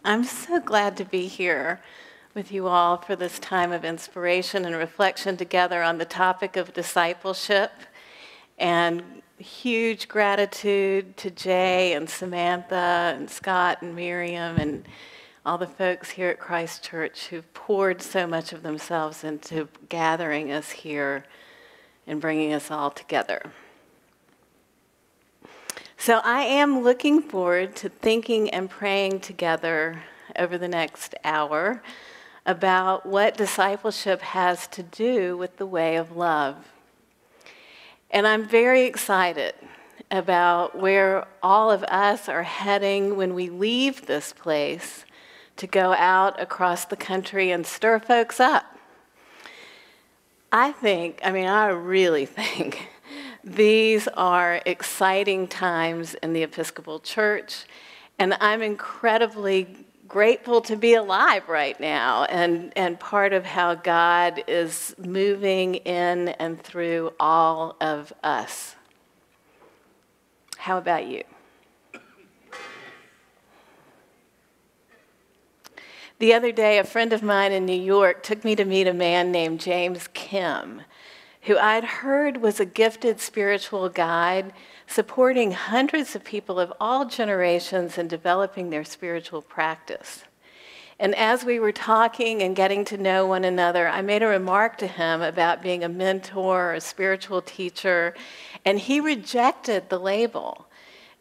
I'm so glad to be here with you all for this time of inspiration and reflection together on the topic of discipleship. And huge gratitude to Jay and Samantha and Scott and Miriam and all the folks here at Christ Church who've poured so much of themselves into gathering us here and bringing us all together. So I am looking forward to thinking and praying together over the next hour about what discipleship has to do with the way of love. And I'm very excited about where all of us are heading when we leave this place to go out across the country and stir folks up. I really think these are exciting times in the Episcopal Church, and I'm incredibly grateful to be alive right now and part of how God is moving in and through all of us. How about you? The other day, a friend of mine in New York took me to meet a man named James Kim, who I'd heard was a gifted spiritual guide supporting hundreds of people of all generations in developing their spiritual practice. And as we were talking and getting to know one another, I made a remark to him about being a mentor or a spiritual teacher, and he rejected the label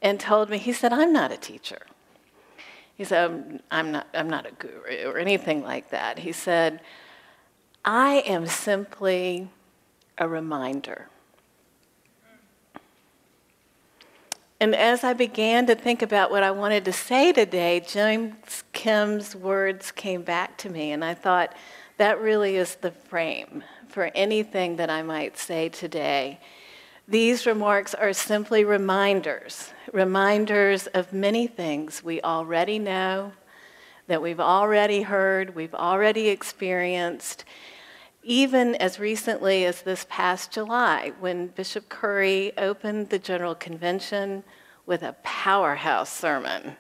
and told me, he said, "I'm not a teacher." He said, I'm not a guru or anything like that. He said, "I am simply a reminder." And as I began to think about what I wanted to say today, James Kim's words came back to me, and I thought that really is the frame for anything that I might say today. These remarks are simply reminders of many things we already know, that we've already heard, we've already experienced, even as recently as this past July, when Bishop Curry opened the General Convention with a powerhouse sermon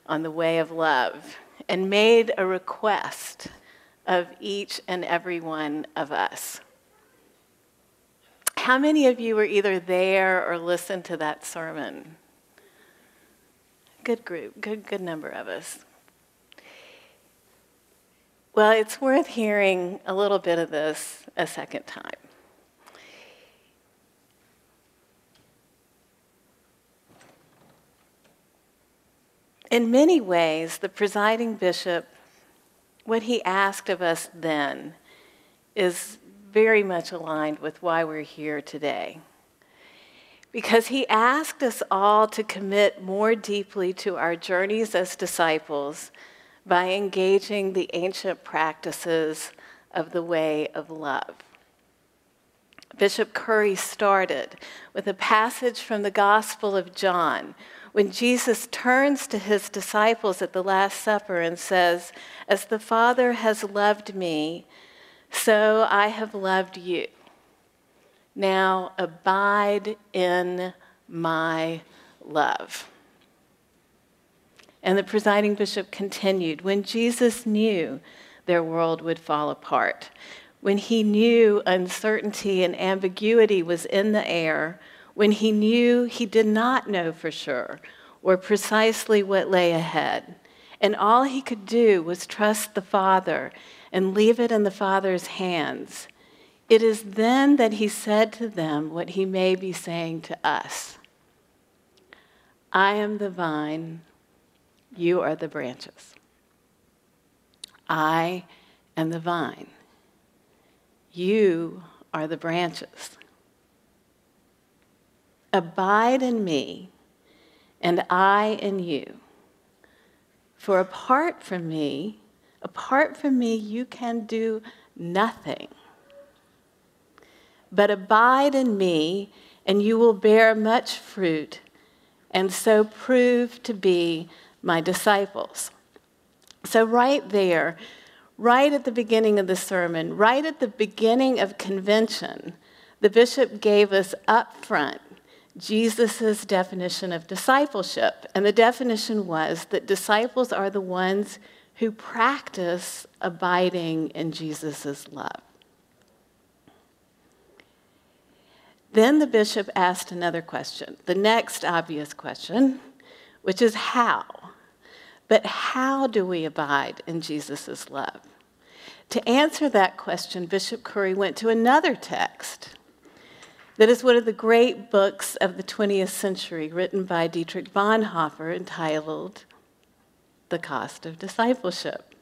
on the way of love and made a request of each and every one of us. How many of you were either there or listened to that sermon? Good group, good number of us. Well, it's worth hearing a little bit of this a second time. In many ways, the presiding bishop, what he asked of us then is very much aligned with why we're here today. Because he asked us all to commit more deeply to our journeys as disciples by engaging the ancient practices of the way of love. Bishop Curry started with a passage from the Gospel of John, when Jesus turns to his disciples at the Last Supper and says, "As the Father has loved me, so I have loved you. Now abide in my love." And the presiding bishop continued, when Jesus knew their world would fall apart, when he knew uncertainty and ambiguity was in the air, when he knew he did not know for sure or precisely what lay ahead, and all he could do was trust the Father and leave it in the Father's hands, it is then that he said to them what he may be saying to us. "I am the vine, you are the branches. I am the vine, you are the branches. Abide in me, and I in you. For apart from me, you can do nothing. But abide in me, and you will bear much fruit, and so prove to be my disciples." So right there, right at the beginning of the sermon, right at the beginning of convention, the bishop gave us up front Jesus' definition of discipleship. And the definition was that disciples are the ones who practice abiding in Jesus' love. Then the bishop asked another question, the next obvious question, which is how? But how do we abide in Jesus' love? To answer that question, Bishop Curry went to another text that is one of the great books of the 20th century, written by Dietrich Bonhoeffer, entitled The Cost of Discipleship.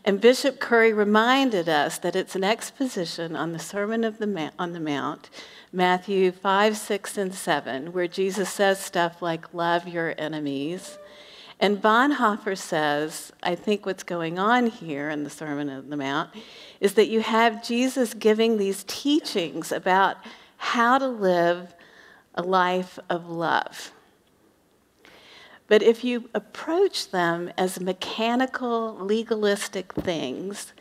And Bishop Curry reminded us that it's an exposition on the Sermon on the Mount, Matthew 5, 6, and 7, where Jesus says stuff like, love your enemies. And Bonhoeffer says, I think what's going on here in the Sermon on the Mount is that you have Jesus giving these teachings about how to live a life of love. But if you approach them as mechanical, legalistic things,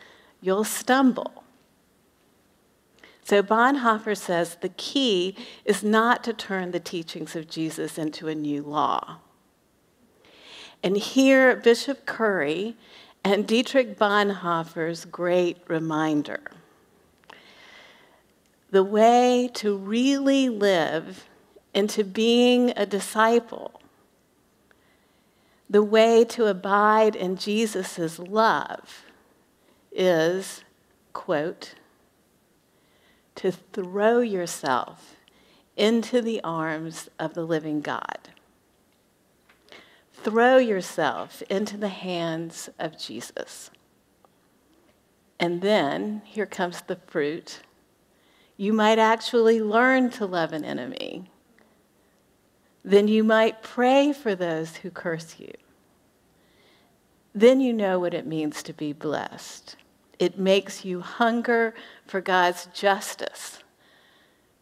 you'll stumble. So Bonhoeffer says the key is not to turn the teachings of Jesus into a new law. And here, Bishop Curry and Dietrich Bonhoeffer's great reminder. The way to really live into being a disciple, the way to abide in Jesus' love is, quote, to throw yourself into the arms of the living God. Throw yourself into the hands of Jesus. And then, here comes the fruit. You might actually learn to love an enemy. Then you might pray for those who curse you. Then you know what it means to be blessed. It makes you hunger for God's justice,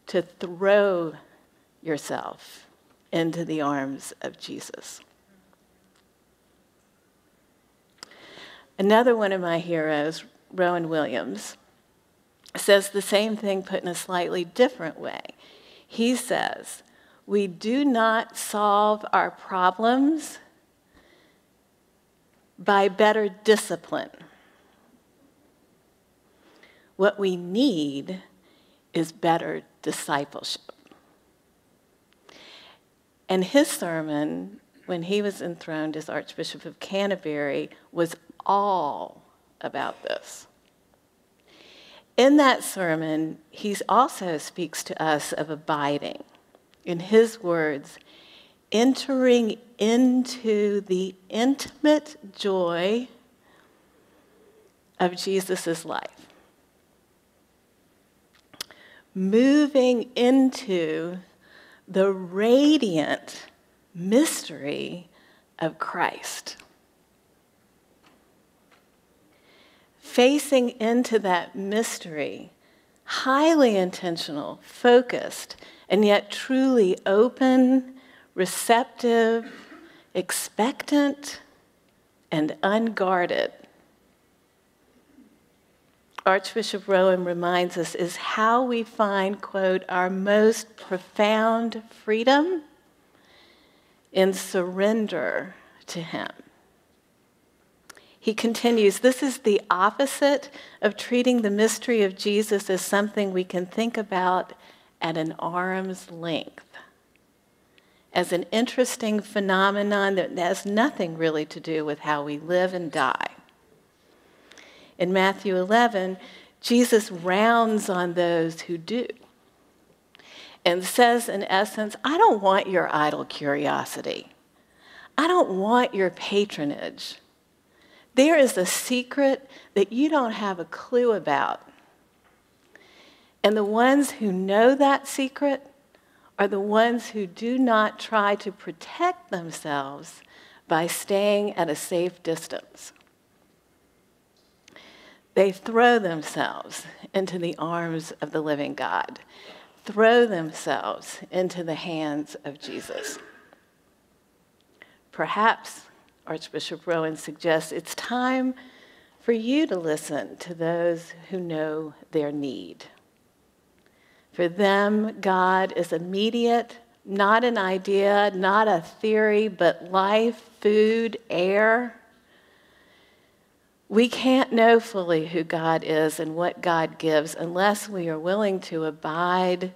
to throw yourself into the arms of Jesus. Another one of my heroes, Rowan Williams, says the same thing put in a slightly different way. He says, we do not solve our problems by better discipline. What we need is better discipleship. And his sermon, when he was enthroned as Archbishop of Canterbury, was all about this. In that sermon, he also speaks to us of abiding. In his words, entering into the intimate joy of Jesus' life. Moving into the radiant mystery of Christ. Facing into that mystery, highly intentional, focused, and yet truly open, receptive, expectant, and unguarded. Archbishop Rowan reminds us is how we find, quote, our most profound freedom in surrender to him. He continues, this is the opposite of treating the mystery of Jesus as something we can think about at an arm's length, as an interesting phenomenon that has nothing really to do with how we live and die. In Matthew 11, Jesus rounds on those who do and says, in essence, I don't want your idle curiosity. I don't want your patronage. There is a secret that you don't have a clue about. And the ones who know that secret are the ones who do not try to protect themselves by staying at a safe distance. They throw themselves into the arms of the living God, throw themselves into the hands of Jesus. Perhaps, Archbishop Rowan suggests, it's time for you to listen to those who know their need. For them, God is immediate, not an idea, not a theory, but life, food, air. We can't know fully who God is and what God gives unless we are willing to abide,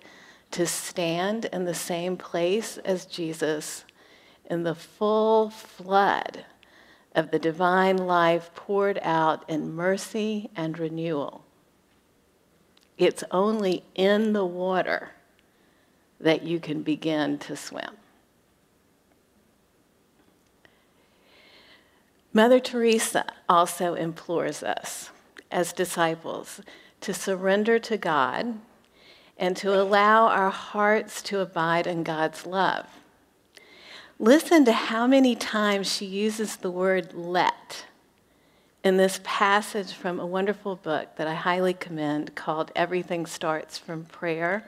to stand in the same place as Jesus in the full flood of the divine life poured out in mercy and renewal. It's only in the water that you can begin to swim. Mother Teresa also implores us as disciples to surrender to God and to allow our hearts to abide in God's love. Listen to how many times she uses the word let in this passage from a wonderful book that I highly commend called Everything Starts from Prayer,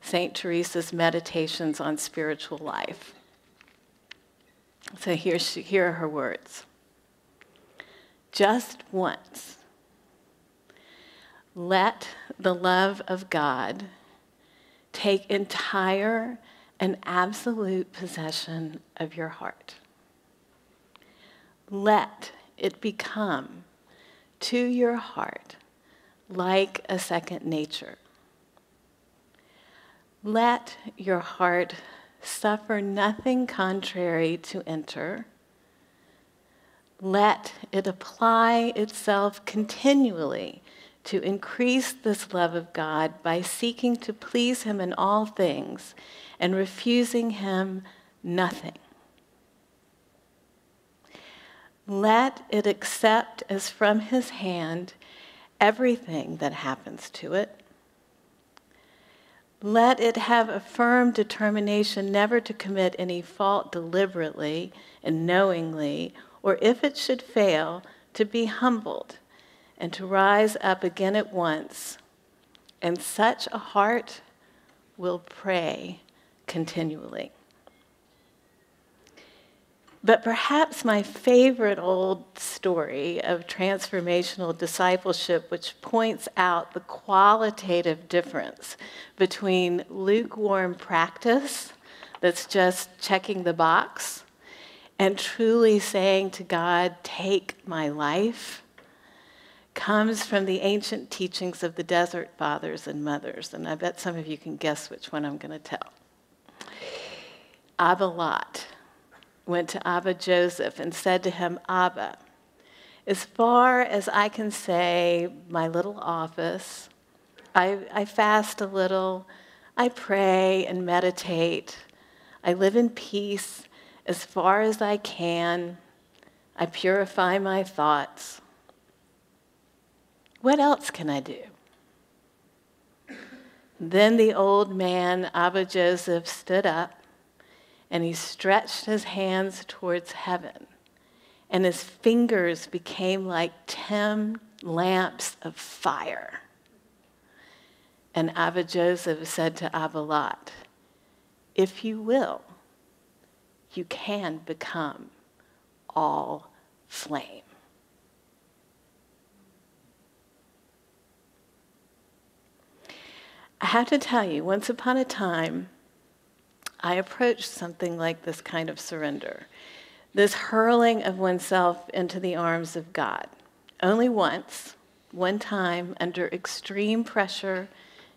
St. Teresa's Meditations on Spiritual Life. So here are her words. Just once, let the love of God take entire and absolute possession of your heart. Let it become to your heart like a second nature. Let your heart suffer nothing contrary to enter. Let it apply itself continually to increase this love of God by seeking to please him in all things and refusing him nothing. Let it accept as from his hand everything that happens to it. Let it have a firm determination never to commit any fault deliberately and knowingly, or if it should fail, to be humbled and to rise up again at once. And such a heart will pray continually. But perhaps my favorite old story of transformational discipleship, which points out the qualitative difference between lukewarm practice, that's just checking the box, and truly saying to God, take my life, comes from the ancient teachings of the Desert Fathers and Mothers. And I bet some of you can guess which one I'm going to tell. Abba Lot went to Abba Joseph and said to him, Abba, as far as I can say my little office, I fast a little, I pray and meditate, I live in peace as far as I can, I purify my thoughts. What else can I do? Then the old man, Abba Joseph, stood up and he stretched his hands towards heaven, and his fingers became like 10 lamps of fire. And Abba Joseph said to Abba Lot, if you will, you can become all flame. I have to tell you, once upon a time, I approached something like this kind of surrender, this hurling of oneself into the arms of God. Only once, one time, under extreme pressure,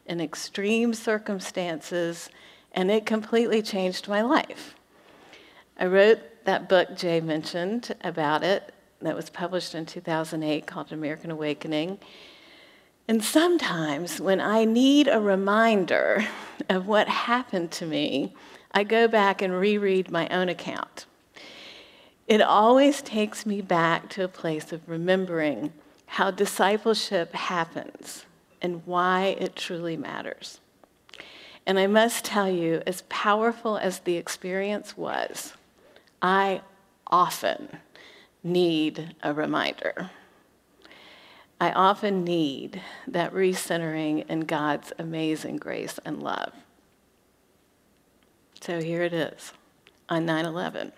in extreme circumstances, and it completely changed my life. I wrote that book Jay mentioned about it, that was published in 2008, called American Awakening. And sometimes when I need a reminder of what happened to me, I go back and reread my own account. It always takes me back to a place of remembering how discipleship happens and why it truly matters. And I must tell you, as powerful as the experience was, I often need a reminder. I often need that recentering in God's amazing grace and love. So here it is. On 9/11,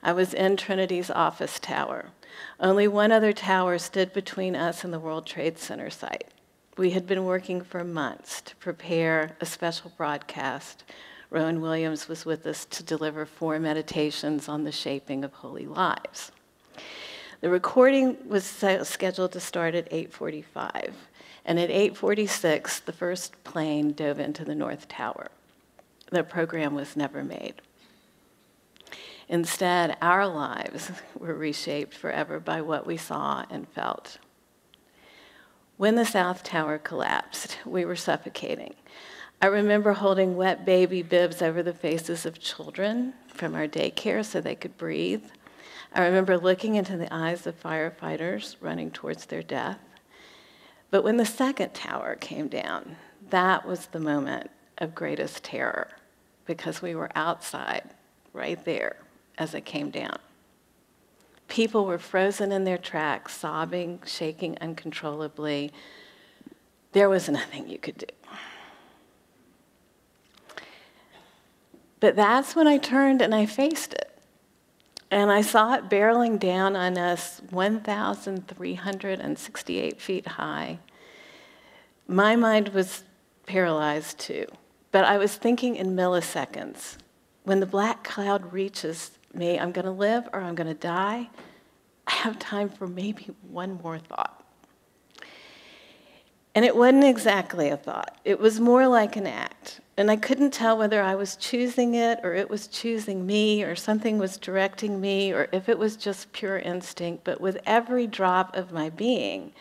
I was in Trinity's office tower. Only one other tower stood between us and the World Trade Center site. we had been working for months to prepare a special broadcast. Rowan Williams was with us to deliver 4 meditations on the shaping of holy lives. The recording was scheduled to start at 8:45, and at 8:46, the first plane dove into the North Tower. The program was never made. Instead, our lives were reshaped forever by what we saw and felt. When the South Tower collapsed, we were suffocating. I remember holding wet baby bibs over the faces of children from our daycare so they could breathe. I remember looking into the eyes of firefighters running towards their death. But when the second tower came down, that was the moment of greatest terror because we were outside, right there, as it came down. People were frozen in their tracks, sobbing, shaking uncontrollably. There was nothing you could do. But that's when I turned and I faced it. And I saw it barreling down on us 1,368 feet high. My mind was paralyzed too, but I was thinking in milliseconds. When the black cloud reaches me, I'm going to live or I'm going to die. I have time for maybe one more thought. And it wasn't exactly a thought. It was more like an act. And I couldn't tell whether I was choosing it or it was choosing me or something was directing me or if it was just pure instinct. But with every drop of my being,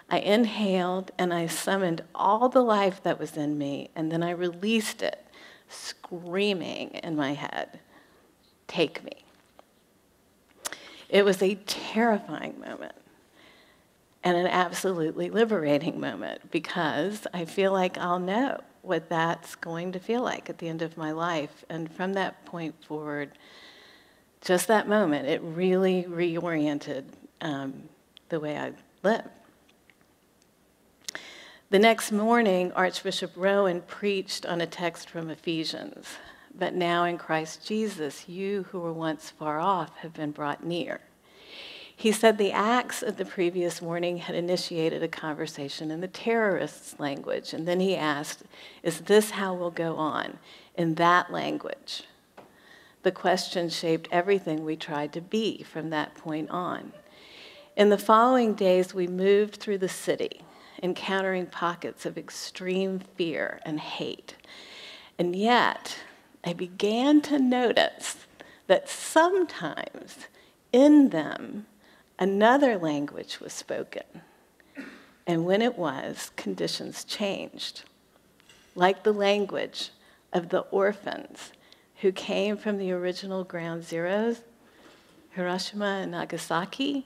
I inhaled and I summoned all the life that was in me, and then I released it, screaming in my head, "Take me." It was a terrifying moment and an absolutely liberating moment because I feel like I'll know what that's going to feel like at the end of my life. And from that point forward, just that moment, it really reoriented the way I lived. The next morning, Archbishop Rowan preached on a text from Ephesians. But now in Christ Jesus, you who were once far off have been brought near. He said the acts of the previous morning had initiated a conversation in the terrorists' language. And then he asked, is this how we'll go on, in that language? The question shaped everything we tried to be from that point on. In the following days, we moved through the city, encountering pockets of extreme fear and hate. And yet, I began to notice that sometimes in them, another language was spoken. And when it was, conditions changed. Like the language of the orphans who came from the original ground zeros, Hiroshima and Nagasaki,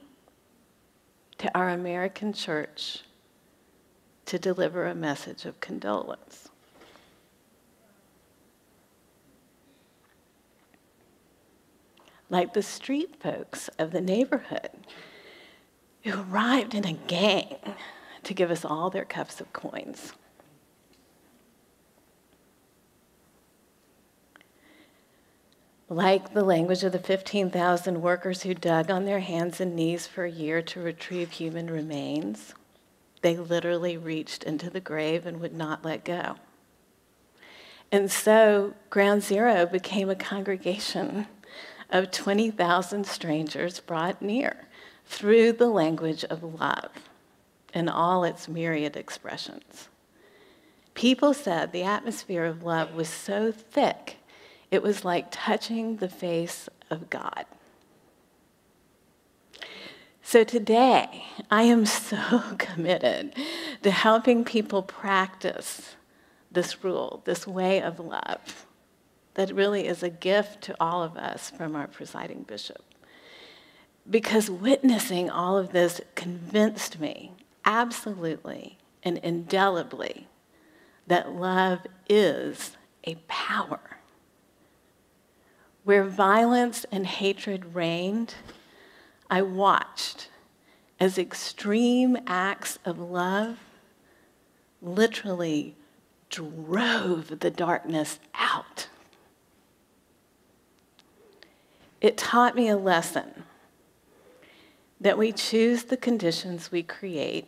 to our American church to deliver a message of condolence. Like the street folks of the neighborhood who arrived in a gang to give us all their cups of coins. Like the language of the 15,000 workers who dug on their hands and knees for a year to retrieve human remains. They literally reached into the grave and would not let go. And so Ground Zero became a congregation of 20,000 strangers brought near through the language of love in all its myriad expressions. People said the atmosphere of love was so thick, it was like touching the face of God. So today, I am so committed to helping people practice this rule, this way of love, that really is a gift to all of us from our presiding bishop. Because witnessing all of this convinced me, absolutely and indelibly, that love is a power. Where violence and hatred reigned, I watched as extreme acts of love literally drove the darkness out. It taught me a lesson that we choose the conditions we create,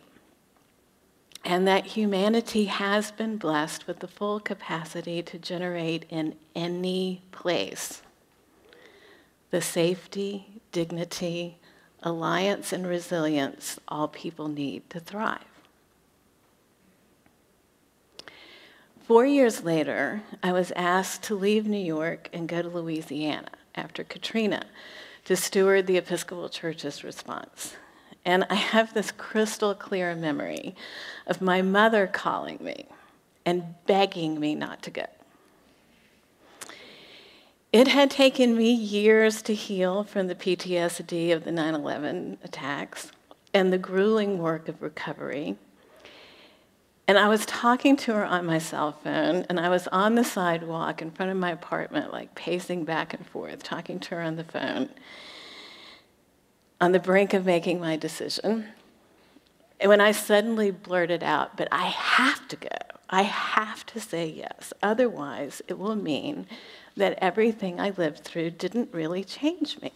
and that humanity has been blessed with the full capacity to generate in any place the safety, dignity, alliance, and resilience all people need to thrive. 4 years later, I was asked to leave New York and go to Louisiana after Katrina to steward the Episcopal Church's response. And I have this crystal clear memory of my mother calling me and begging me not to go. It had taken me years to heal from the PTSD of the 9/11 attacks and the grueling work of recovery. And I was talking to her on my cell phone, and I was on the sidewalk in front of my apartment, like pacing back and forth, talking to her on the phone, on the brink of making my decision. And when I suddenly blurted out, "But I have to go. I have to say yes. Otherwise, it will mean that everything I lived through didn't really change me."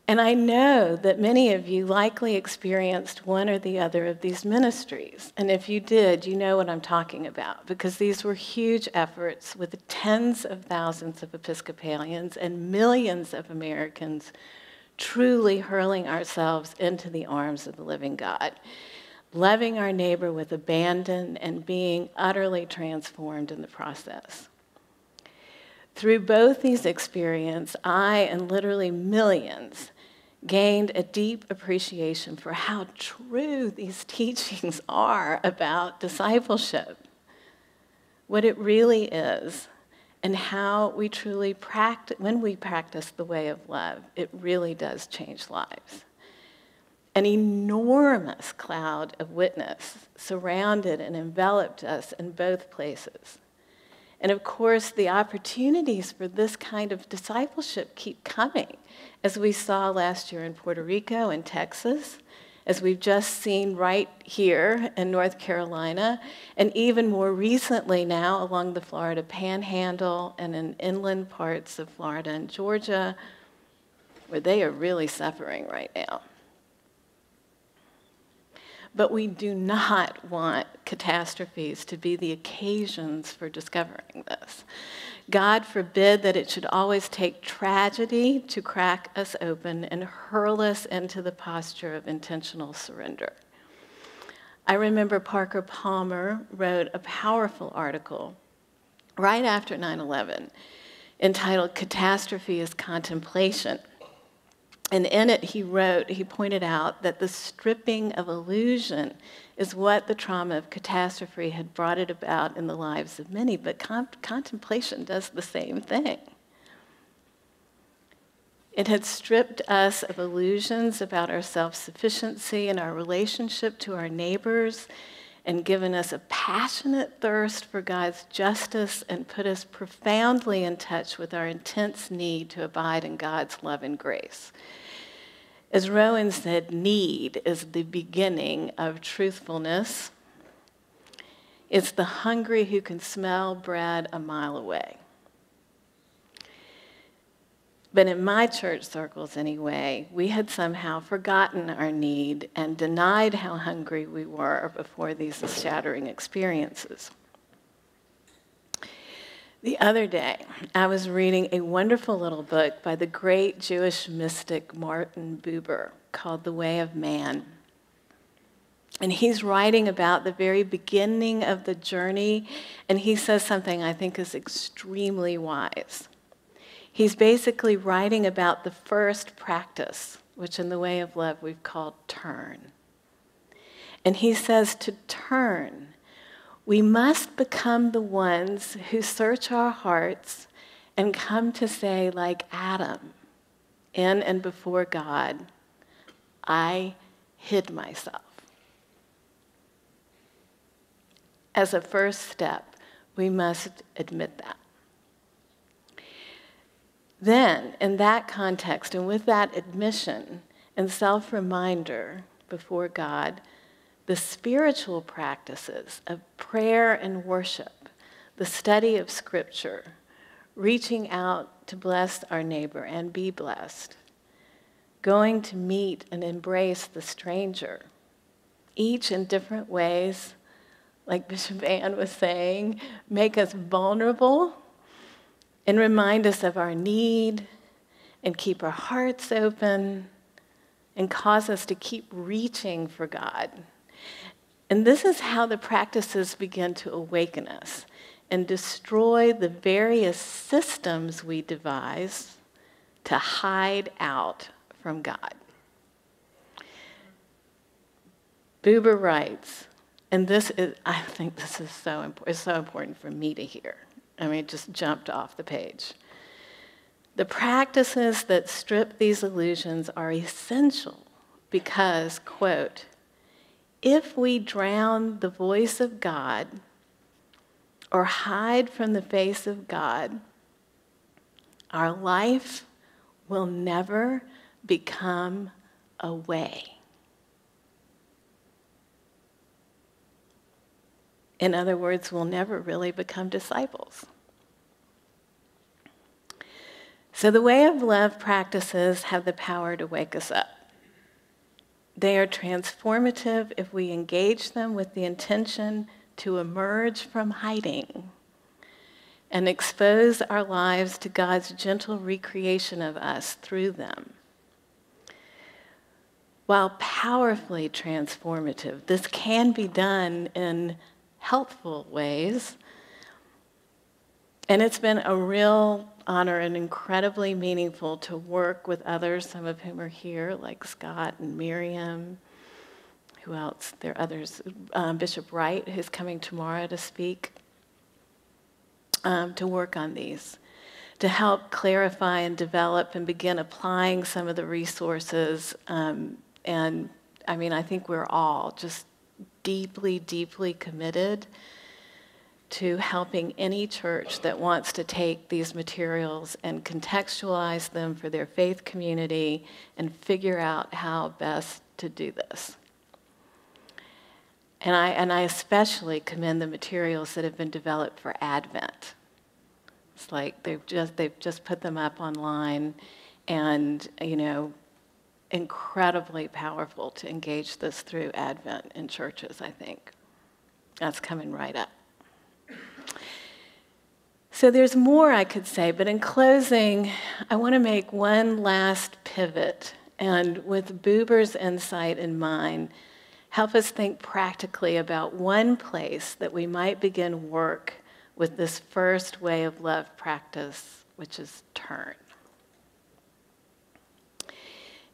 And I know that many of you likely experienced one or the other of these ministries. And if you did, you know what I'm talking about, because these were huge efforts with tens of thousands of Episcopalians and millions of Americans truly hurling ourselves into the arms of the living God, loving our neighbor with abandon and being utterly transformed in the process. Through both these experiences, I and literally millions gained a deep appreciation for how true these teachings are about discipleship, what it really is, and how we truly practice, when we practice the way of love, it really does change lives. An enormous cloud of witness surrounded and enveloped us in both places. And of course, the opportunities for this kind of discipleship keep coming, as we saw last year in Puerto Rico and Texas, as we've just seen right here in North Carolina, and even more recently now along the Florida Panhandle and in inland parts of Florida and Georgia, where they are really suffering right now. But we do not want catastrophes to be the occasions for discovering this. God forbid that it should always take tragedy to crack us open and hurl us into the posture of intentional surrender. I remember Parker Palmer wrote a powerful article right after 9/11 entitled "Catastrophe Is Contemplation." And in it, he pointed out that the stripping of illusion is what the trauma of catastrophe had brought it about in the lives of many, but contemplation does the same thing. It had stripped us of illusions about our self-sufficiency and our relationship to our neighbors, and given us a passionate thirst for God's justice and put us profoundly in touch with our intense need to abide in God's love and grace. As Rowan said, need is the beginning of truthfulness. It's the hungry who can smell bread a mile away. But in my church circles anyway, we had somehow forgotten our need and denied how hungry we were before these shattering experiences. The other day, I was reading a wonderful little book by the great Jewish mystic Martin Buber called The Way of Man. And he's writing about the very beginning of the journey, and he says something I think is extremely wise. He's basically writing about the first practice, which in the way of love we've called turn. And he says to turn, we must become the ones who search our hearts and come to say, like Adam, in and before God, I hid myself. As a first step, we must admit that. Then, in that context, and with that admission and self-reminder before God, the spiritual practices of prayer and worship, the study of Scripture, reaching out to bless our neighbor and be blessed, going to meet and embrace the stranger, each in different ways, like Bishop Ann was saying, make us vulnerable and remind us of our need and keep our hearts open and cause us to keep reaching for God. And this is how the practices begin to awaken us and destroy the various systems we devise to hide out from God. Buber writes, and I think this is so important. It's so important for me to hear. I mean, it just jumped off the page. The practices that strip these illusions are essential because, quote, if we drown the voice of God or hide from the face of God, our life will never become a way. In other words, we'll never really become disciples. So the way of love practices have the power to wake us up. They are transformative if we engage them with the intention to emerge from hiding and expose our lives to God's gentle recreation of us through them. While powerfully transformative, this can be done in helpful ways. And it's been a real honor and incredibly meaningful to work with others, some of whom are here, like Scott and Miriam. Who else? There are others. Bishop Wright, who's coming tomorrow to speak, to work on these, to help clarify and develop and begin applying some of the resources. And I mean, I think we're all just deeply, deeply committed to helping any church that wants to take these materials and contextualize them for their faith community and figure out how best to do this. And I especially commend the materials that have been developed for Advent. It's like they've just put them up online, and incredibly powerful to engage this through Advent in churches, I think. That's coming right up. So there's more I could say, but in closing, I want to make one last pivot, and with Buber's insight in mind, help us think practically about one place that we might begin work with this first way of love practice, which is turn.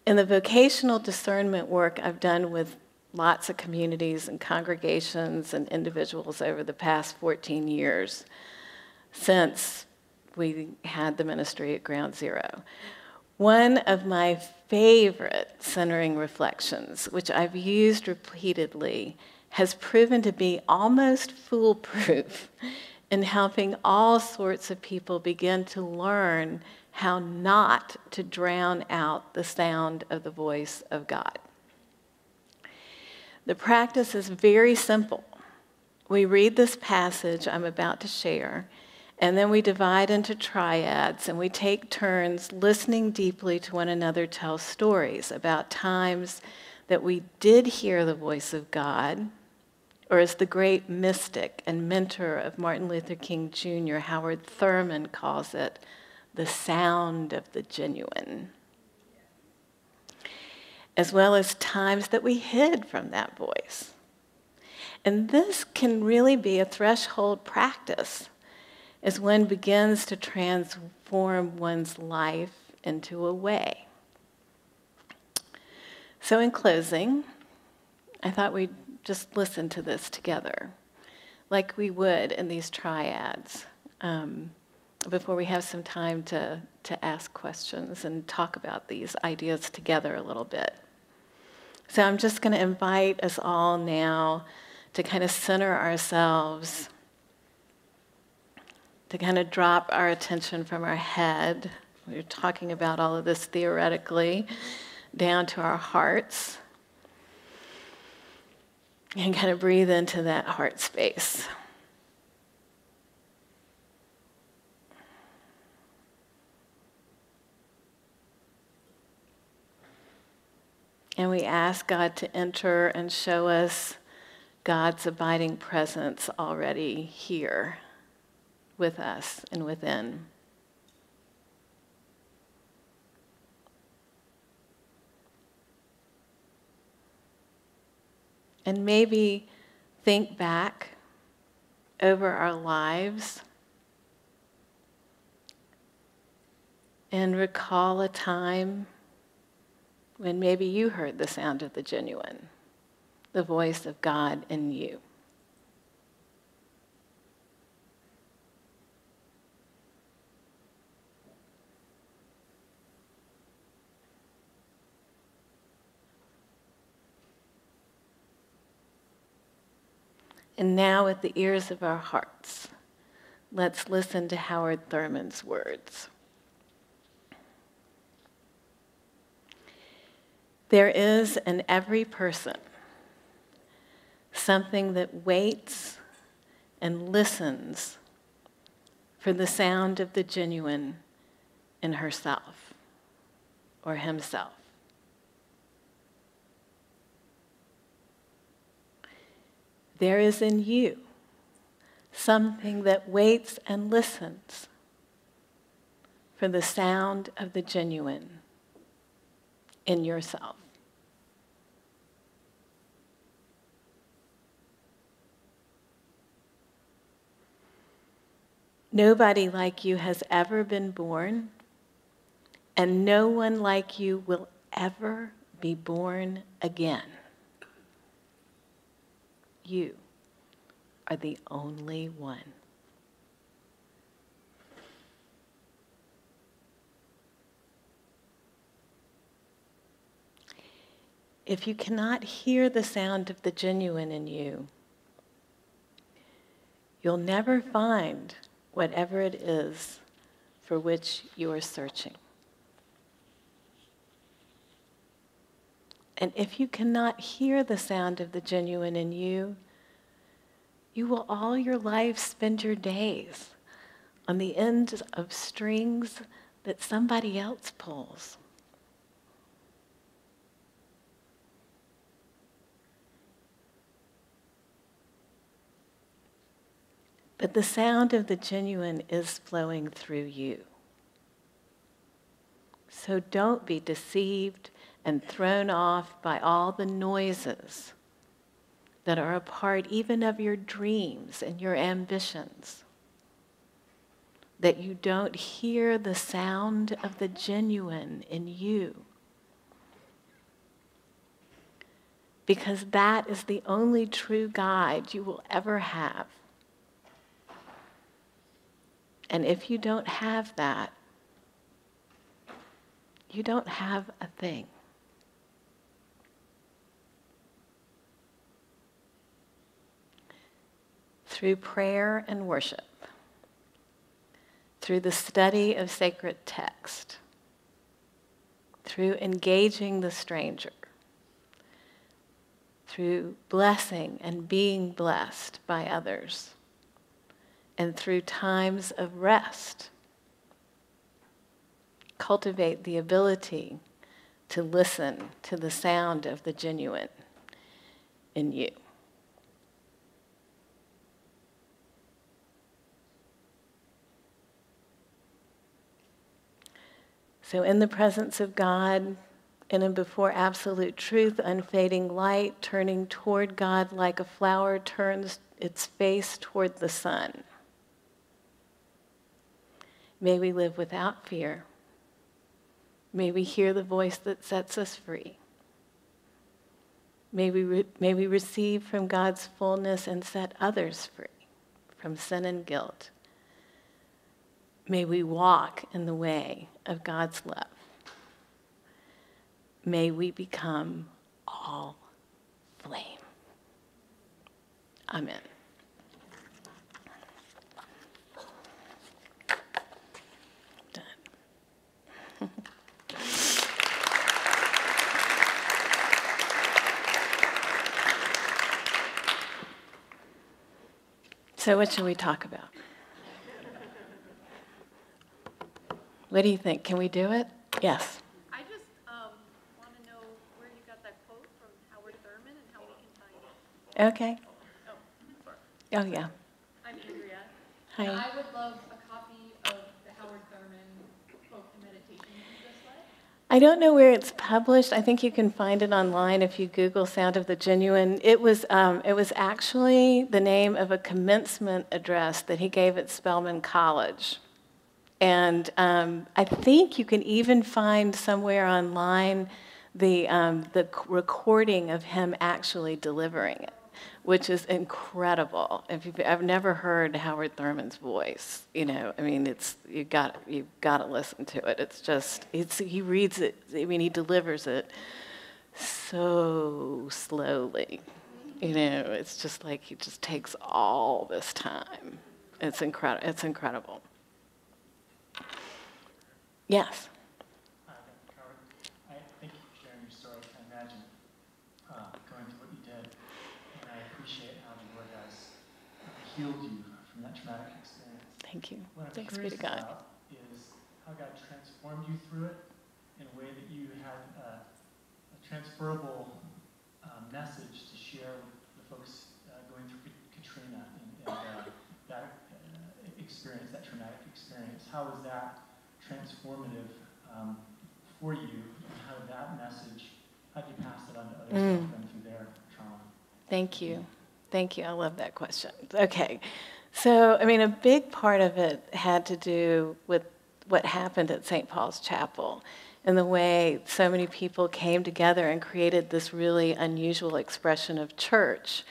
In the vocational discernment work I've done with lots of communities and congregations and individuals over the past 14 years, since we had the ministry at Ground Zero, one of my favorite centering reflections, which I've used repeatedly, has proven to be almost foolproof in helping all sorts of people begin to learn how not to drown out the sound of the voice of God. The practice is very simple. We read this passage I'm about to share, and then we divide into triads, and we take turns listening deeply to one another tell stories about times that we did hear the voice of God, or as the great mystic and mentor of Martin Luther King Jr., Howard Thurman, calls it, the sound of the genuine, as well as times that we hid from that voice. And this can really be a threshold practice as one begins to transform one's life into a way. So in closing, I thought we'd just listen to this together, like we would in these triads, before we have some time to ask questions and talk about these ideas together a little bit. So I'm just going to invite us all now to kind of center ourselves, to kind of drop our attention from our head. We're talking about all of this theoretically, down to our hearts, and kind of breathe into that heart space. And we ask God to enter and show us God's abiding presence already here with us and within. And maybe think back over our lives and recall a time when maybe you heard the sound of the genuine, the voice of God in you. And now, with the ears of our hearts, let's listen to Howard Thurman's words. There is in every person something that waits and listens for the sound of the genuine in herself or himself. There is in you something that waits and listens for the sound of the genuine in yourself. Nobody like you has ever been born, and no one like you will ever be born again. You are the only one. If you cannot hear the sound of the genuine in you, you'll never find whatever it is for which you are searching. And if you cannot hear the sound of the genuine in you, you will all your life spend your days on the ends of strings that somebody else pulls. But the sound of the genuine is flowing through you. So don't be deceived and thrown off by all the noises that are a part even of your dreams and your ambitions, that you don't hear the sound of the genuine in you. Because that is the only true guide you will ever have. And if you don't have that, you don't have a thing. Through prayer and worship, through the study of sacred text, through engaging the stranger, through blessing and being blessed by others, and through times of rest, cultivate the ability to listen to the sound of the genuine in you. So in the presence of God, in and before absolute truth, unfading light, turning toward God like a flower turns its face toward the sun. May we live without fear. May we hear the voice that sets us free. May we receive from God's fullness and set others free from sin and guilt. May we walk in the way of God's love. May we become all flame. Amen. Done. So what should we talk about? What do you think? Can we do it? Yes. I just want to know where you got that Okay. Oh, sorry. Oh, yeah. I'm Andrea. Hi. And I would love a copy of the Howard Thurman quote and meditation you just read. I don't know where it's published. I think you can find it online if you Google Sound of the Genuine. It was actually the name of a commencement address that he gave at Spelman College. And I think you can even find somewhere online the recording of him actually delivering it, which is incredible. I've never heard Howard Thurman's voice. I mean, you've got to listen to it. He reads it. I mean, he delivers it so slowly. It's just like he just takes all this time. It's incredible. It's incredible. Yes. Dr. Cowart, I thank you for sharing your story. I can imagine going through what you did, and I appreciate how the Lord has healed you from that traumatic experience. Thank you. What I'm Thanks be to curious God. about is how God transformed you through it in a way that you had a transferable message to share with the folks going through Katrina and that experience, that traumatic experience. How was that transformative for you, and how did that message, how did you pass it on to others who have been through their trauma? Thank you. Thank you. I love that question. Okay. So, I mean, a big part of it had to do with what happened at St. Paul's Chapel and the way so many people came together and created this really unusual expression of church,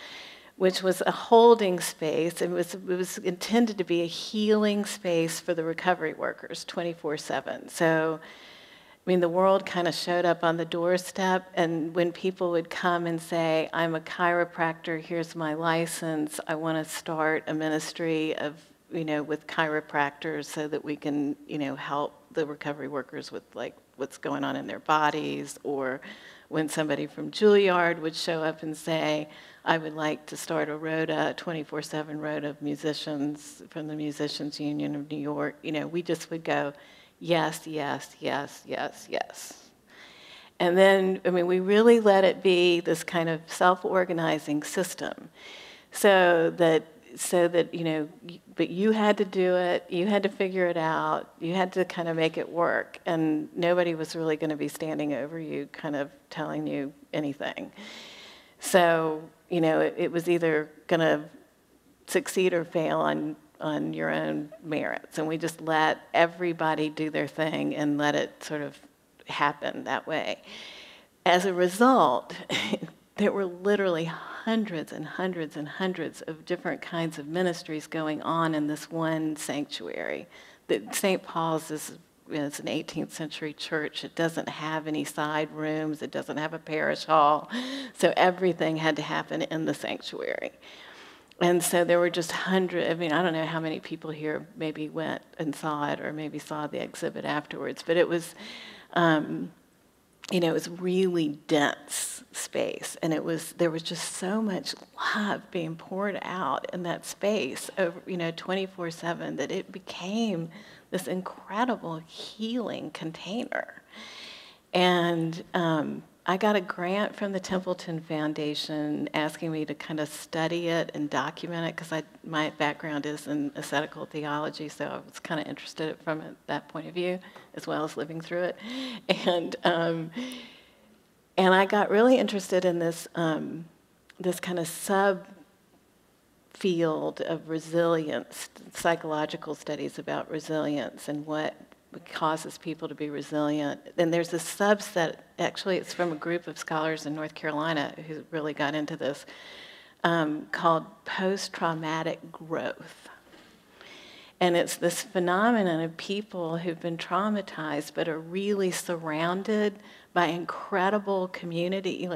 which was a holding space. It was intended to be a healing space for the recovery workers 24/7. So, I mean, the world kind of showed up on the doorstep, and when people would come and say, I'm a chiropractor, here's my license, I want to start a ministry of, with chiropractors so that we can, help the recovery workers with like what's going on in their bodies, or when somebody from Juilliard would show up and say, I would like to start a rota, 24/7 rota of musicians from the Musicians Union of New York, we just would go, yes, yes, yes, yes, yes. And then, I mean, we really let it be this kind of self-organizing system so that, but you had to do it, you had to figure it out, you had to kind of make it work, and nobody was really going to be standing over you kind of telling you anything. So, it was either going to succeed or fail on your own merits. And we just let everybody do their thing and let it sort of happen that way. As a result, there were literally hundreds and hundreds and hundreds of different kinds of ministries going on in this one sanctuary. St. Paul's is it's an 18th century church. It doesn't have any side rooms. It doesn't have a parish hall. So everything had to happen in the sanctuary. And so there were just hundreds. I mean, I don't know how many people here maybe went and saw it or maybe saw the exhibit afterwards, but it was, it was really dense space. And there was just so much love being poured out in that space over, 24/7 that it became this incredible healing container. And I got a grant from the Templeton Foundation asking me to kind of study it and document it because my background is in ascetical theology, so I was kind of interested from that point of view as well as living through it. And I got really interested in this this kind of subfield of resilience, psychological studies about resilience and what causes people to be resilient. And there's a subset, actually it's from a group of scholars in North Carolina who really got into this, called post-traumatic growth. And it's this phenomenon of people who've been traumatized but are really surrounded by incredible community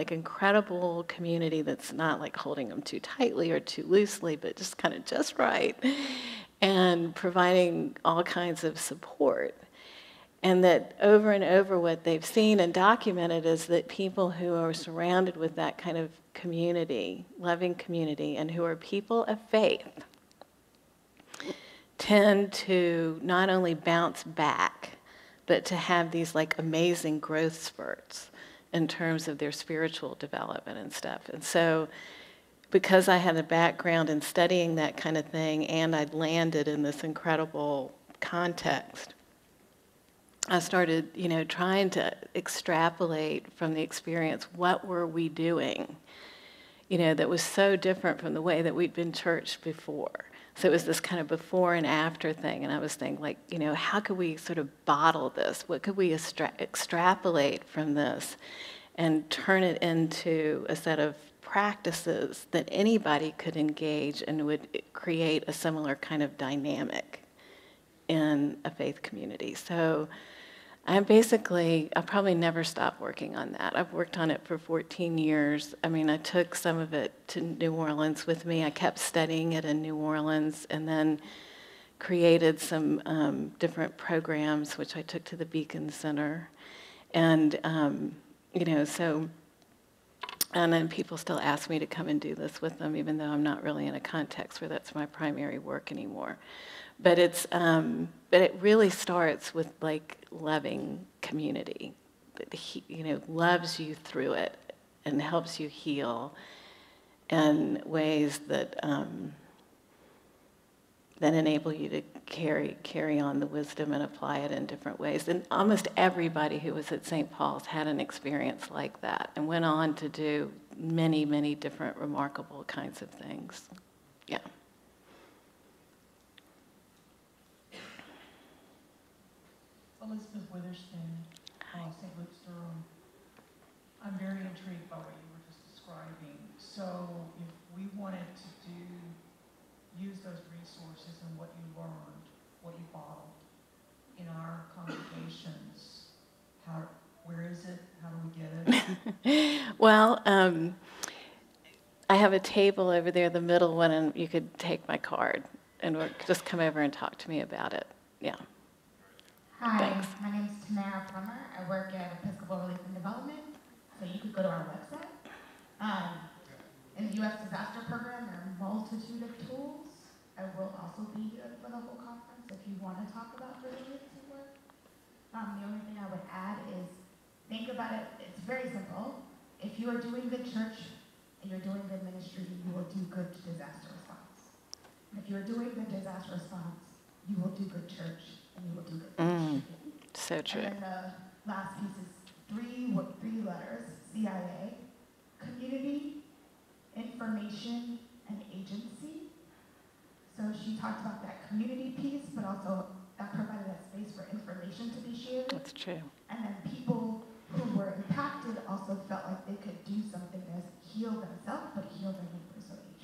that's not like holding them too tightly or too loosely, but just kind of just right, and providing all kinds of support. And that over and over what they've seen and documented is that people who are surrounded with that kind of community, loving community, and who are people of faith, tend to not only bounce back, but to have these like amazing growth spurts in terms of their spiritual development and stuff. And so because I had a background in studying that kind of thing, and I'd landed in this incredible context, I started, trying to extrapolate from the experience, what were we doing, that was so different from the way that we'd been churched before. So it was this kind of before and after thing, and I was thinking, how could we sort of bottle this? What could we extrapolate from this and turn it into a set of practices that anybody could engage and would create a similar kind of dynamic in a faith community? So I'll probably never stop working on that. I've worked on it for 14 years. I took some of it to New Orleans with me. I kept studying it in New Orleans and then created some different programs, which I took to the Beacon Center. And, and then people still ask me to come and do this with them, even though I'm not really in a context where that's my primary work anymore. But it really starts with loving community that loves you through it and helps you heal in ways that enable you to carry on the wisdom and apply it in different ways. And almost everybody who was at St. Paul's had an experience like that and went on to do many, many different remarkable kinds of things. Yeah. Elizabeth Witherspoon, St. Luke's Durham. I'm very intrigued by what you were just describing. So if we wanted to use those resources and what you learned, what you bottled in our congregations, where is it? How do we get it? Well, I have a table over there, the middle one, and you could take my card and just come over and talk to me about it. Yeah. Hi, Thanks. my name is Tamara Plummer. I work at Episcopal Relief and Development, so you could go to our website. In the U.S. Disaster Program, there are a multitude of tools. I will also be here for the whole conference if you want to talk about resiliency work. The only thing I would add is think about it. It's very simple. If you are doing good church and you're doing good ministry, you will do good disaster response. And if you're doing good disaster response, you will do good church. And you will do good. So true. And then the last piece is three letters, CIA, community, information, and agency. So she talked about that community piece, but also that provided that space for information to be shared. That's true. And then people who were impacted also felt like they could do something to heal themselves, but heal their neighbors or agents.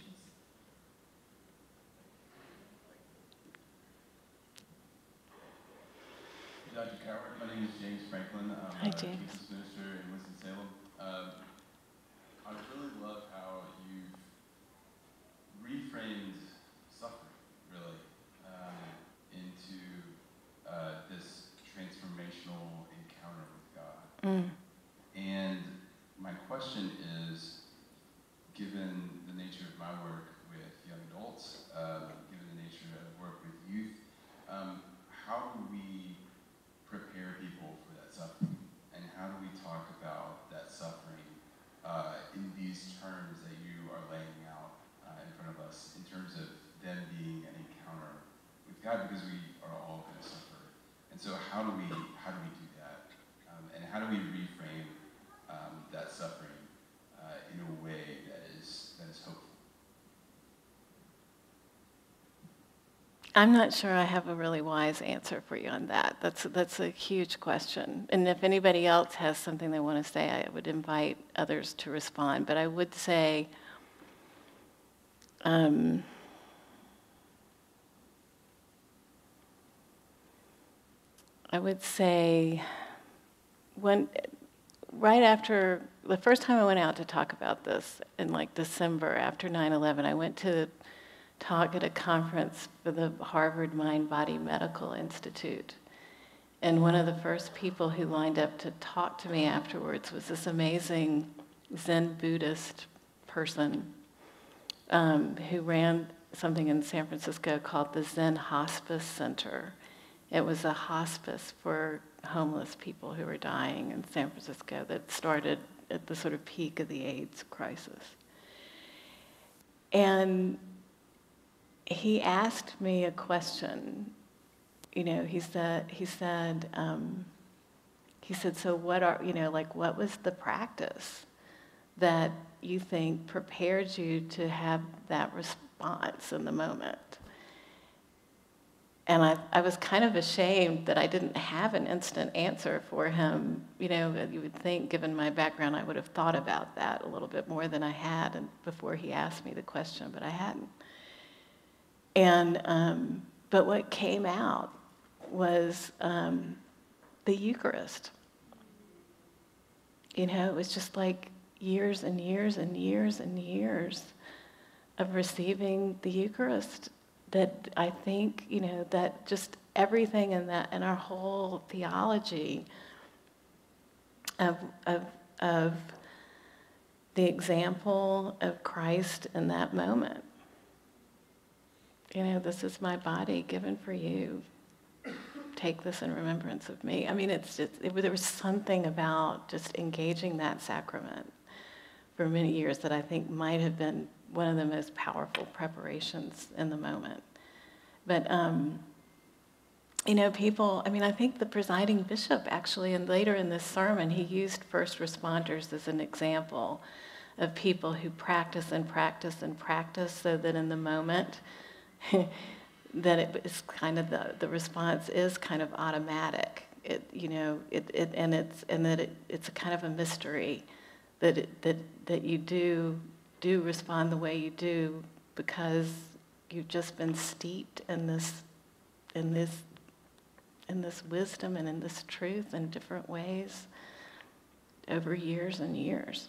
Dr. Cowart, my name is James Franklin. I'm Hi, a James. campus minister in Winston-Salem. I really love how you've reframed suffering, really, into this transformational encounter with God. And my question is, given the nature of my work with young adults, given the nature of work with youth, how do we prepare people for that suffering? And how do we talk about that suffering in these terms that you are laying out in front of us, in terms of them being an encounter with God, because we are all going to suffer. And so how do we do that? And how do we reframe that suffering in a way that is hopeful? I'm not sure I have a really wise answer for you on that. That's a huge question. And if anybody else has something they want to say, I would invite others to respond. But I would say, right after, the first time I went out to talk about this in December after 9/11, I went to talk at a conference for the Harvard Mind Body Medical Institute. And one of the first people who lined up to talk to me afterwards was this amazing Zen Buddhist person who ran something in San Francisco called the Zen Hospice Center. It was a hospice for homeless people who were dying in San Francisco that started at the sort of peak of the AIDS crisis. And he asked me a question. He said, so what was the practice that you think prepared you to have that response in the moment? And I was kind of ashamed that I didn't have an instant answer for him. You would think, given my background, I would have thought about that a little bit more than I had before he asked me the question, but I hadn't. And but what came out was the Eucharist. It was just like years and years and years and years of receiving the Eucharist that I think, that just everything in that, and our whole theology of the example of Christ in that moment. This is my body given for you. Take this in remembrance of me. I mean, there was something about just engaging that sacrament for many years that I think might have been one of the most powerful preparations in the moment. But, people, I think the presiding bishop actually, and later in this sermon, he used first responders as an example of people who practice and practice and practice so that in the moment, that it is kind of the response is kind of automatic. It's a kind of a mystery that you do respond the way you do because you've just been steeped in this wisdom and in this truth in different ways over years and years.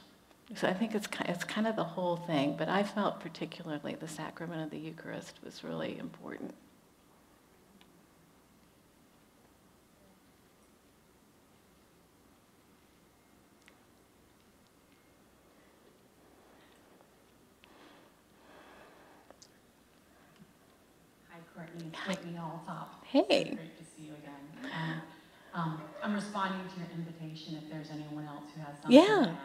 So I think it's kind of the whole thing, but I felt particularly the sacrament of the Eucharist was really important. Hi, Courtney. It's Whitney Alltop. Hey. It's great to see you again. I'm responding to your invitation if there's anyone else who has something to add.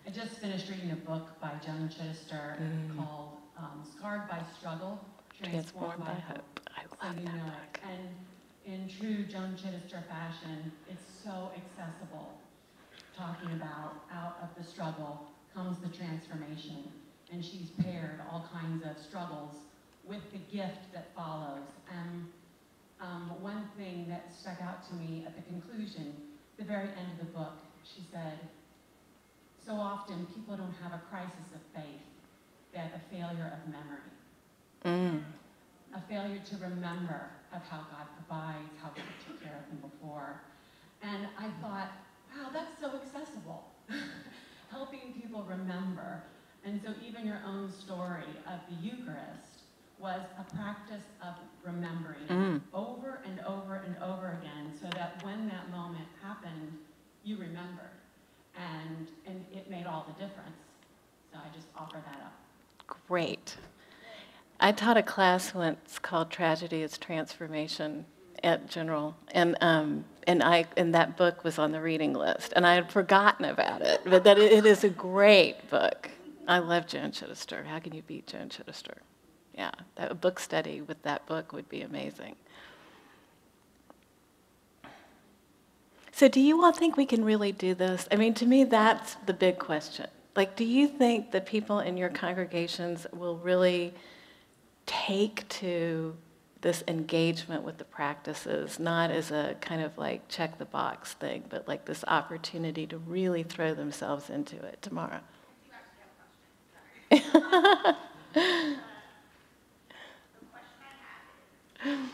I just finished reading a book by Joan Chittister called Scarred by Struggle, Transformed by Hope. I love that book. And in true Joan Chittister fashion, it's so accessible, talking about out of the struggle comes the transformation. And she's paired all kinds of struggles with the gift that follows. And one thing that stuck out to me at the conclusion, the very end of the book, she said, so often people don't have a crisis of faith, they have a failure of memory. A failure to remember of how God provides, how God took care of them before. And I thought, wow, that's so accessible. Helping people remember. And so even your own story of the Eucharist was a practice of remembering over and over and over again so that when that moment happened, you remembered. And it made all the difference. So I just offer that up. Great. I taught a class once called Tragedy is Transformation at General, and that book was on the reading list, and I had forgotten about it, but that it is a great book. I love Joan Chittister. How can you beat Joan Chittister? Yeah, a book study with that book would be amazing. So do you all think we can really do this? I mean, to me, that's the big question. Like, do you think that people in your congregations will really take to this engagement with the practices, not as a kind of like check the box thing, but like this opportunity to really throw themselves into it tomorrow? You actually have a question. Sorry. The question I have is,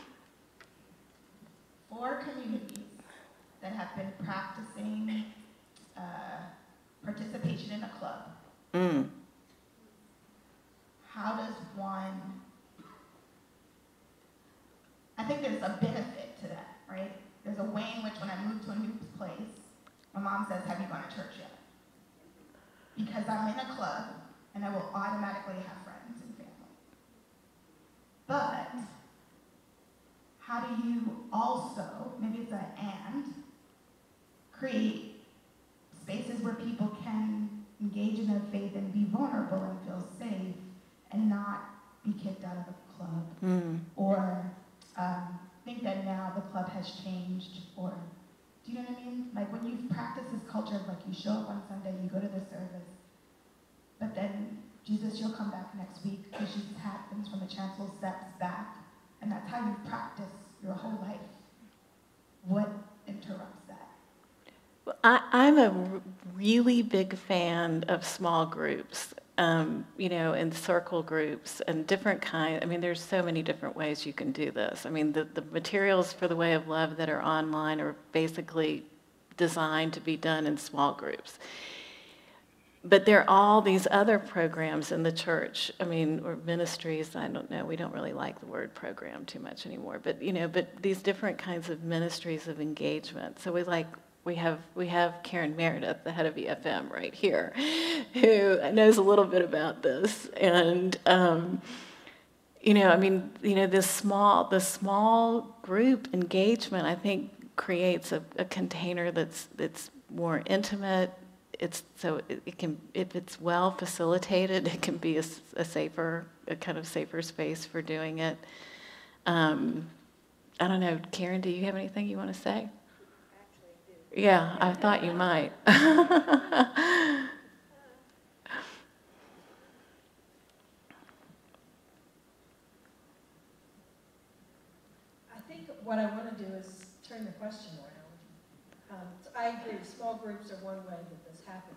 for communities that have been practicing participation in a club, how does one, I think there's a benefit to that, right? There's a way in which when I move to a new place, my mom says, have you gone to church yet? Because I'm in a club and I will automatically have friends and family. But how do you also, maybe it's an and, create spaces where people can engage in their faith and be vulnerable and feel safe and not be kicked out of a club or think that now the club has changed, or do you know what I mean? Like when you practice this culture of like you show up on Sunday, you go to the service, but then Jesus, you'll come back next week because Jesus happens from the chancel steps back, and that's how you practice your whole life. What interrupts that? Well, I'm a really big fan of small groups, and circle groups and different kinds. I mean, there's so many different ways you can do this. I mean, the materials for the Way of Love that are online are basically designed to be done in small groups. But there are all these other programs in the church, or ministries, I don't know, we don't really like the word program too much anymore, but these different kinds of ministries of engagement. So we have Karen Meredith, the head of EFM right here, who knows a little bit about this. And, this small group engagement, I think, creates a container that's more intimate. It can, if it's well facilitated, it can be a kind of safer space for doing it. I don't know, Karen, do you have anything you want to say? Actually, I do. Yeah, I thought you might. I think what I want to do is turn the question around. I agree, small groups are one way that this happens.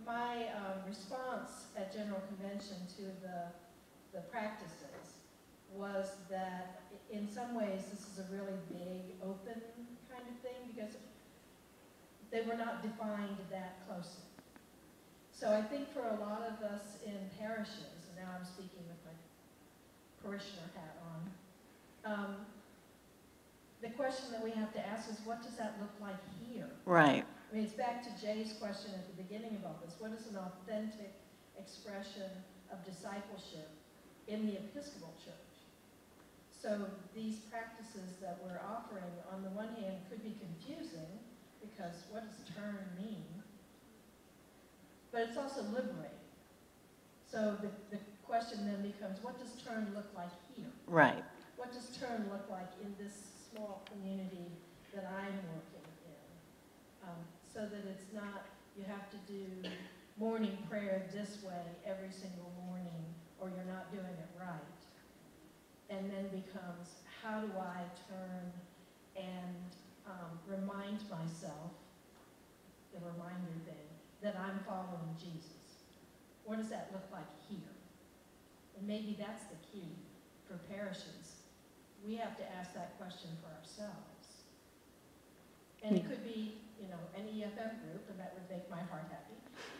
My response at General Convention to the practices was that in some ways this is a really big, open kind of thing because they were not defined that closely. So I think for a lot of us in parishes, and now I'm speaking with my parishioner hat on, the question that we have to ask is, what does that look like here? Right. I mean, it's back to Jay's question at the beginning about this. What is an authentic expression of discipleship in the Episcopal Church? So these practices that we're offering, on the one hand, could be confusing, because what does turn mean? But it's also liberating. So the question then becomes, what does turn look like here? Right. What does turn look like in this small community that I'm working in? So that it's not, you have to do morning prayer this way every single morning, or you're not doing it right. And then becomes, how do I turn and remind myself, the reminder thing, that I'm following Jesus? What does that look like here? And maybe that's the key for parishes. We have to ask that question for ourselves. And it could be, an EFM group, and that would make my heart happy.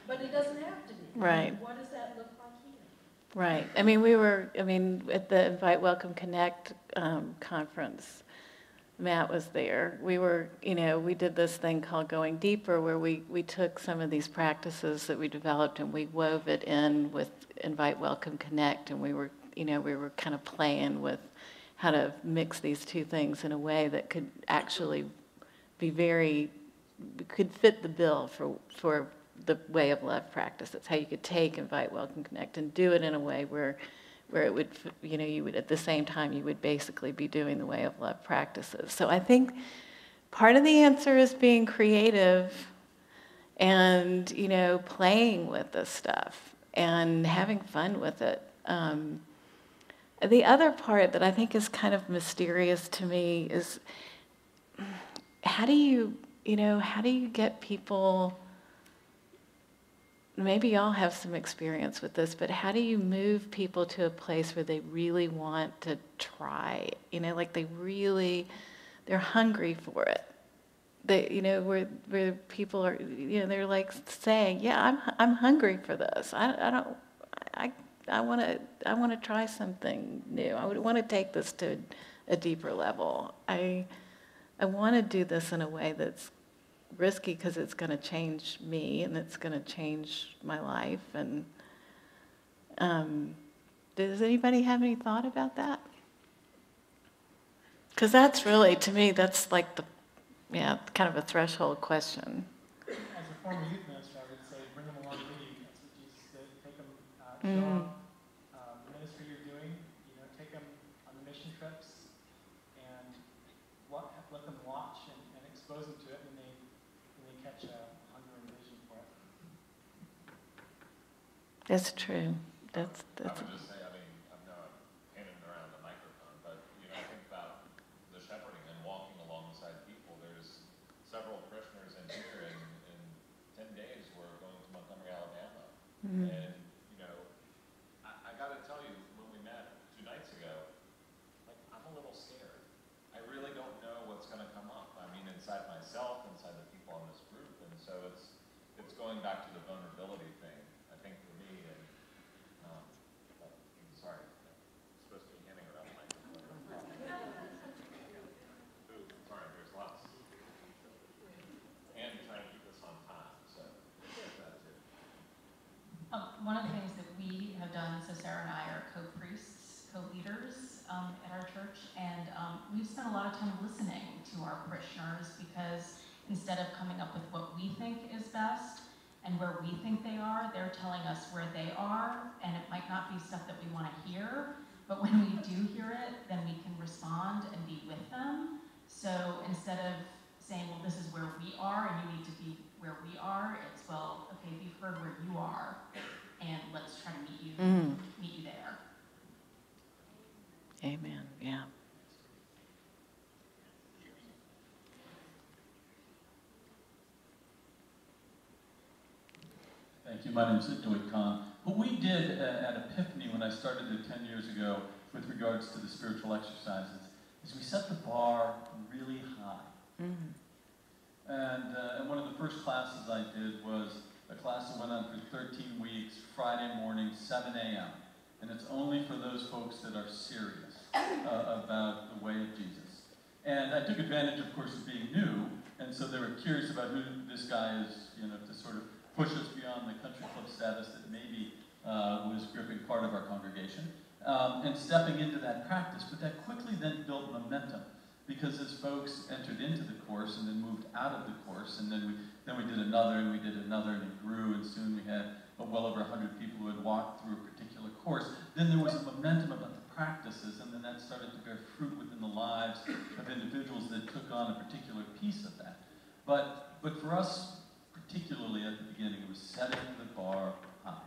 But it doesn't have to be. Right. What does that look like here? Right. I mean, we were at the Invite, Welcome, Connect conference. Matt was there. We were, we did this thing called Going Deeper, where we took some of these practices that we developed and we wove it in with Invite, Welcome, Connect, and we were kind of playing with how to mix these two things in a way that could actually be could fit the bill for the Way of Love practice. That's how you could take Invite, Welcome, Connect and do it in a way where it would, you would, at the same time, you would basically be doing the Way of Love practices. So I think part of the answer is being creative and, playing with this stuff and having fun with it. The other part that I think is kind of mysterious to me is how do you get people, maybe y'all have some experience with this, but how do you move people to a place where they really want to try, like they're hungry for it. They, where people are, they're like saying, yeah, I'm hungry for this. I want to try something new. I would want to take this to a deeper level. I want to do this in a way that's risky because it's going to change me and it's going to change my life. And does anybody have any thought about that? Because that's really, to me, that's like kind of a threshold question. As a former youth minister, I would say bring them along with you. That's what Jesus did. Take them, show them expose them to it, and they catch a hunger and vision for it. That's true. I would just say, I mean, I'm not handing around the microphone, but, I think about the shepherding and walking alongside people. There's several parishioners in here, and in 10 days, we're going to Montgomery, Alabama. Mm-hmm. And, I got to tell you, when we met 2 nights ago, I'm a little scared. I really don't know what's going to come up. I mean, inside myself, inside the people in this group, and so it's going back to the vulnerability thing, I think, for me. And sorry, I'm supposed to be handing around the microphone. Ooh, sorry, there's lots. And trying to keep this on time, so there's that too. One of the things that we have done, so Sarah and I are co-priests, co-leaders at our church, and we've spent a lot of time listening to our parishioners, because instead of coming up with what we think is best and where we think they are, they're telling us where they are, and it might not be stuff that we want to hear, but when we do hear it, then we can respond and be with them. So instead of saying, well, this is where we are and you need to be where we are, it's, well, okay, we've heard where you are, and let's try to meet you there. Amen. Yeah. Thank you. My name is Dwight Kahn. What we did at Epiphany when I started it 10 years ago with regards to the spiritual exercises is we set the bar really high. Mm-hmm. And one of the first classes I did was a class that went on for 13 weeks, Friday morning, 7 a.m. And it's only for those folks that are serious about the way of Jesus. And I took advantage, of course, of being new, and so they were curious about who this guy is, to sort of push us beyond the country club status that maybe was gripping part of our congregation, and stepping into that practice. But that quickly then built momentum, because as folks entered into the course and then moved out of the course, and then we did another, and we did another, and it grew, and soon we had well over 100 people who had walked through a particular course. Then there was a momentum about the practices, and then that started to bear fruit within the lives of individuals that took on a particular piece of that. But for us, particularly at the beginning, it was setting the bar high.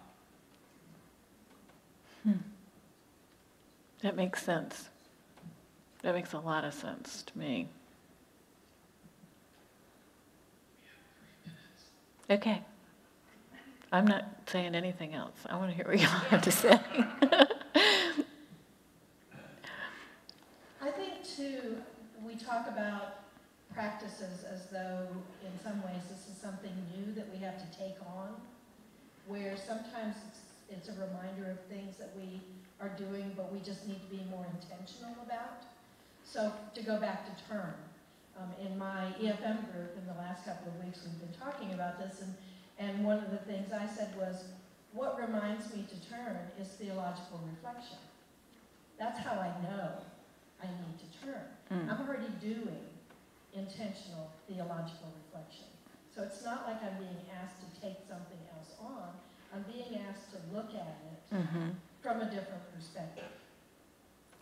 That makes sense. That makes a lot of sense to me. Okay. I'm not saying anything else. I want to hear what you have to say. I think, too, we talk about practices as though, in some ways, this is something new that we have to take on, where sometimes it's a reminder of things that we are doing, but we just need to be more intentional about. So, to go back to turn, in my EFM group in the last couple of weeks, we've been talking about this, and one of the things I said was, what reminds me to turn is theological reflection. That's how I know I need to turn. I'm already doing intentional theological reflection. So it's not like I'm being asked to take something else on. I'm being asked to look at it from a different perspective.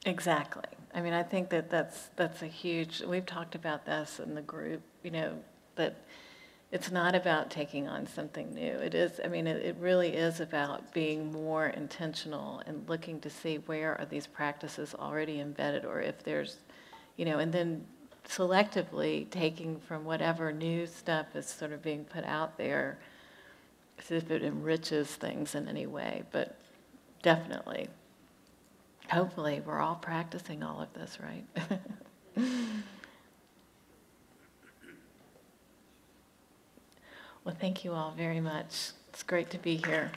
Exactly. I mean, I think that's a huge, we've talked about this in the group, that it's not about taking on something new. It is, it really is about being more intentional and looking to see where are these practices already embedded, or if there's, and then selectively taking from whatever new stuff is sort of being put out there, as if it enriches things in any way. But definitely, hopefully, we're all practicing all of this, right? Well, thank you all very much. It's great to be here.